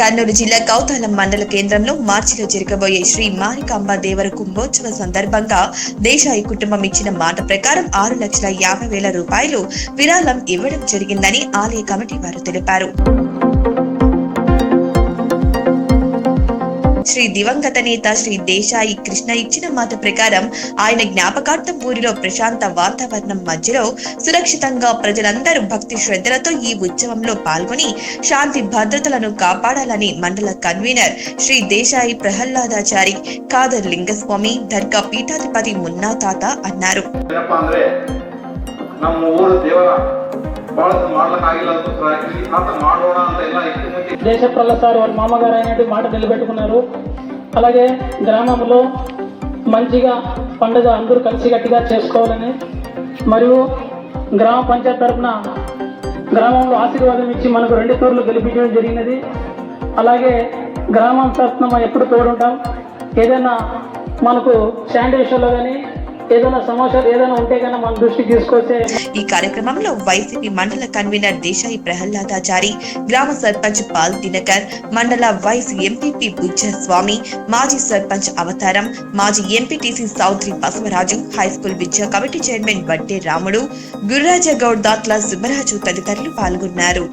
కర్నూలు జిల్లా కౌతాలం మండల కేంద్రంలో మార్చిలో జరగబోయే శ్రీ మారికాంబ దేవర కుంభోత్సవ సందర్భంగా దేశాయి కుటుంబం ఇచ్చిన మాట ప్రకారం 6,50,000 రూపాయలు విరాళం ఇవ్వడం జరిగిందని ఆలయ కమిటీ వారు తెలిపారు. శ్రీ దివంగత నేత శ్రీ దేశాయి కృష్ణ ఇచ్చిన మాట ప్రకారం ఆయన జ్ఞాపకార్థం ఊరిలో ప్రశాంత వాతావరణం మధ్యలో సురక్షితంగా ప్రజలందరూ భక్తి శ్రద్ధలతో ఈ ఉత్సవంలో పాల్గొని శాంతి భద్రతలను కాపాడాలని మండల కన్వీనర్ శ్రీ దేశాయి ప్రహ్లాదాచారి కాదర్ లింగస్వామి దర్గా పీఠాధిపతి మున్నా తాత అన్నారు. దేశప్రల్ల సార్ వారి మామగారు అయినట్టు మాట నిలబెట్టుకున్నారు. అలాగే గ్రామంలో మంచిగా పండుగ అందరూ కలిసికట్టుగా చేసుకోవాలని మరియు గ్రామ పంచాయత్ తరఫున గ్రామంలో ఆశీర్వాదం ఇచ్చి మనకు 2 తూర్లు గెలిపించడం జరిగినది. అలాగే గ్రామం తరఫున ఎప్పుడు తోడుంటాం. ఏదైనా మనకు శానిటేషన్లో కానీ ఏదైనా సమస్యలు ఏదైనా ఉంటే కన్నా మన దృష్టికి తీసుకొచ్చే. ఈ కార్యక్రమంలో వైసీపీ మండల కన్వీనర్ దేశాయి ప్రహ్లాదాచారి, గ్రామ సర్పంచ్ పాల్ దినకర్, మండల వైస్ ఎంపీపీ బుజ్జ స్వామి, మాజీ సర్పంచ్ అవతారం, మాజీ ఎంపీటీసీ సౌత్రి బసవరాజు, హైస్కూల్ విద్యా కమిటీ చైర్మన్ వడ్డే రాముడు, గుర్రాజగౌడ్ దాట్ల సుబ్బరాజు తదితరులు పాల్గొన్నారు.